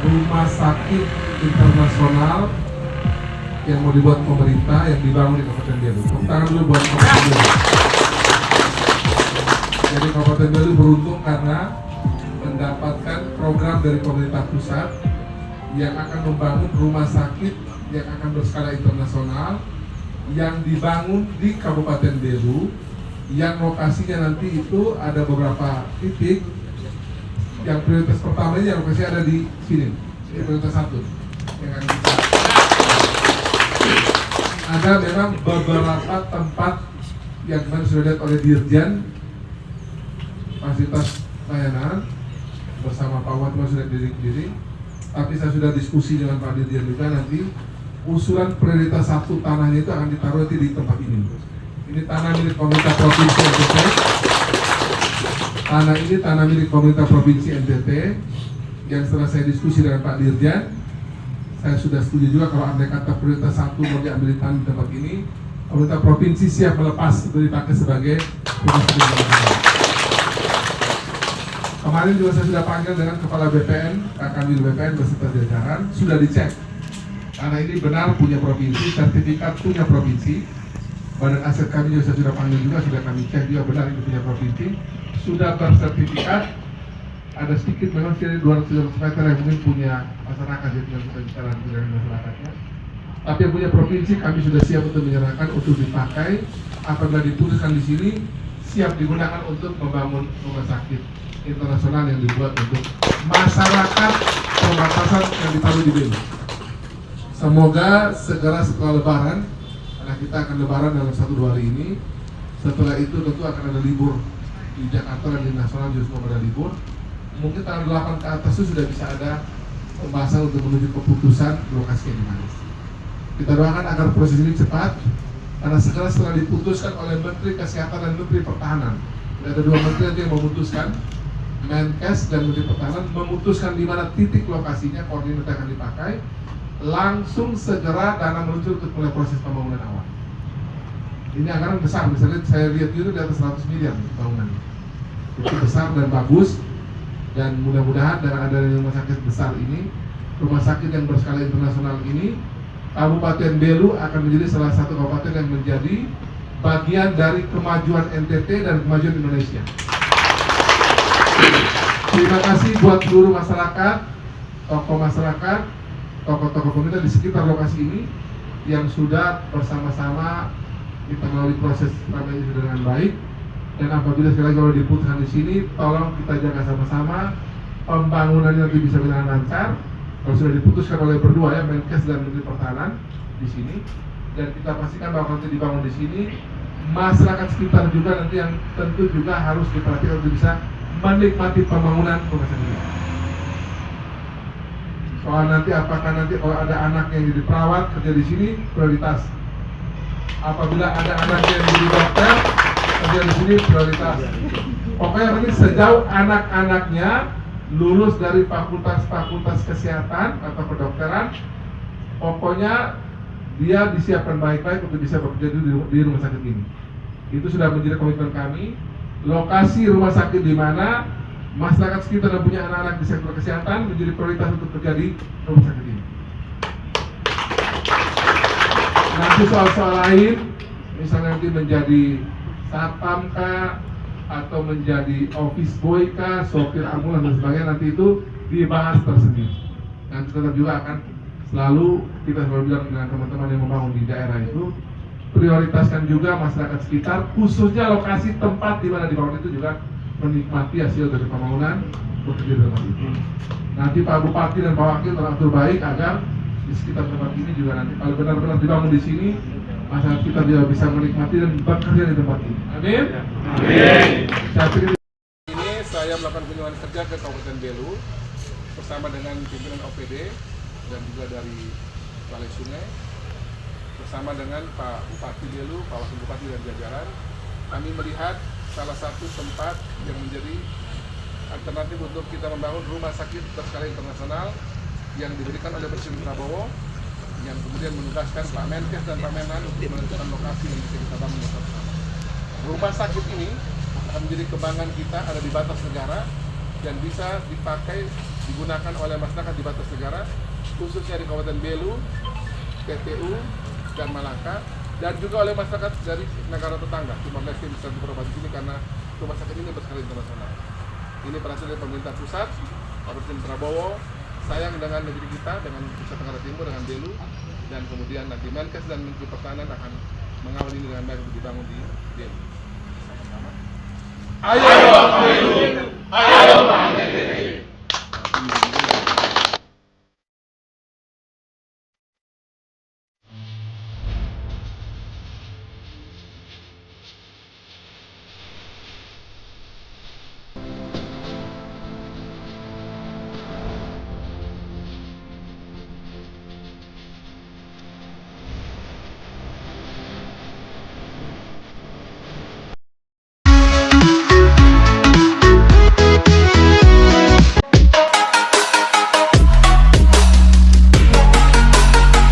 rumah sakit internasional yang mau dibuat pemerintah yang dibangun di Kabupaten Belu. Tepuk tangan dulu buat Kabupaten Belu. Jadi Kabupaten Belu beruntung karena mendapatkan program dari pemerintah pusat yang akan membangun rumah sakit yang akan berskala internasional yang dibangun di Kabupaten Belu, yang lokasinya nanti itu ada beberapa titik. Yang prioritas pertama ini yang lokasi ada di sini, ini prioritas 1 yang akan kita. Ada memang beberapa tempat yang kemarin sudah dilihat oleh Dirjen fasilitas layanan bersama Pak Watma sudah diri, tapi saya sudah diskusi dengan Pak Dirjen juga, nanti usulan prioritas 1 tanahnya itu akan ditaruh di tempat ini. Ini tanah milik pemerintah provinsi NTT. Tanah ini tanah milik pemerintah provinsi NTT yang setelah saya diskusi dengan Pak Dirjen, saya sudah setuju juga kalau andai kata prioritas 1 mau diambil tanah di tempat ini, pemerintah provinsi siap melepas untuk dipakai sebagai rumah sakit. Kemarin juga saya sudah panggil dengan Kepala BPN, Kanwil BPN beserta jajaran, sudah dicek. Karena ini benar punya provinsi, sertifikat punya provinsi. Badan aset kami juga saya sudah panggil juga, sudah kami cek juga benar itu punya provinsi. Sudah bersertifikat. Ada sedikit memang sekitar 200 meter yang mungkin punya masyarakat, jadi kita bicara dengan masyarakatnya. Tapi yang punya provinsi kami sudah siap untuk menyerahkan untuk dipakai. Apabila diputuskan di sini, siap digunakan untuk membangun rumah sakit internasional yang dibuat untuk masyarakat perbatasan yang ditaruh di Belu. Semoga segera setelah Lebaran, karena kita akan Lebaran dalam 1-2 hari ini. Setelah itu tentu akan ada libur di Jakarta dan di nasional juga semua pada libur. Mungkin tanggal 8 ke atas itu sudah bisa ada pembahasan untuk menuju keputusan lokasi yang dimana. Kita doakan agar proses ini cepat, karena segera setelah diputuskan oleh Menteri Kesehatan dan Menteri Pertahanan. Ada 2 menteri nanti yang memutuskan, Menkes dan Menteri Pertahanan memutuskan di mana titik lokasinya, koordinat akan dipakai. Langsung segera dana muncul untuk mulai proses pembangunan awal. Ini anggaran besar, misalnya saya lihat itu di atas 100 miliar bangunan. Itu besar dan bagus, dan mudah-mudahan dengan adanya rumah sakit besar ini, rumah sakit yang berskala internasional ini, Kabupaten Belu akan menjadi salah satu kabupaten yang menjadi bagian dari kemajuan NTT dan kemajuan Indonesia. Terima kasih buat seluruh masyarakat, tokoh masyarakat, tokoh-tokoh pemerintah di sekitar lokasi ini yang sudah bersama-sama kita melalui proses ramai ini dengan baik. Dan apabila sekali lagi kalau diputuskan di sini, tolong kita jaga sama-sama pembangunannya nanti bisa berjalan lancar. Kalau sudah diputuskan oleh berdua ya, Menkes dan Menteri Pertahanan di sini, dan kita pastikan bahwa nanti dibangun di sini, masyarakat sekitar juga nanti yang tentu juga harus diperhatikan untuk bisa menikmati pembangunan rumah sakit ini. Soal nanti apakah nanti kalau ada anak yang jadi perawat kerja di sini, prioritas. Apabila ada anak yang jadi dokter kerja di sini, prioritas. Pokoknya nanti sejauh anak-anaknya lulus dari fakultas-fakultas kesehatan atau kedokteran, pokoknya dia disiapkan baik-baik untuk bisa bekerja di rumah sakit ini. Itu sudah menjadi komitmen kami. Lokasi rumah sakit di mana masyarakat sekitar dan punya anak-anak di sektor kesehatan menjadi prioritas untuk bekerja di rumah sakit ini. Nanti soal-soal lain, misalnya nanti menjadi satpam kah, atau menjadi office boy kah, sopir ambulan dan sebagainya, nanti itu dibahas tersendiri. Dan tetap juga akan selalu kita selalu bilang dengan teman-teman yang membangun di daerah itu, prioritaskan juga masyarakat sekitar, khususnya lokasi tempat di mana dibangun itu juga menikmati hasil dari pembangunan bekerja di tempat itu. Nanti Pak Bupati dan Pak Wakil teratur baik agar di sekitar tempat ini juga nanti kalau benar-benar dibangun di sini, masyarakat kita juga bisa menikmati dan bekerja di tempat ini. Amin. Amin. Ini saya melakukan kunjungan kerja ke Kabupaten Belu bersama dengan pimpinan OPD dan juga dari Balai Sungai, bersama dengan Pak Bupati Belu, Pak Wakil Bupati dan jajaran. Kami melihat salah satu tempat yang menjadi alternatif untuk kita membangun rumah sakit berskala internasional yang diberikan oleh Presiden Prabowo, yang kemudian menugaskan Pak Menkes dan Pak Menhan untuk menentukan lokasi yang bisa kita bangun bersama. Rumah sakit ini akan menjadi kebanggaan kita, ada di batas negara, dan bisa digunakan oleh masyarakat di batas negara, khususnya di Kabupaten Belu, PTU, dan Malaka, dan juga oleh masyarakat dari negara tetangga, Timor Leste bisa berobat di sini karena rumah sakit ini berskala internasional. Ini perhatian dari pemerintah pusat, Pak Presiden Prabowo sayang dengan negeri kita, dengan Nusa Tenggara Timur, dengan Belu, dan kemudian nanti Menkes dan Menteri Pertahanan akan mengawal ini dengan baik untuk dibangun di Belu. Sama-sama. Ayo Belu! Ayo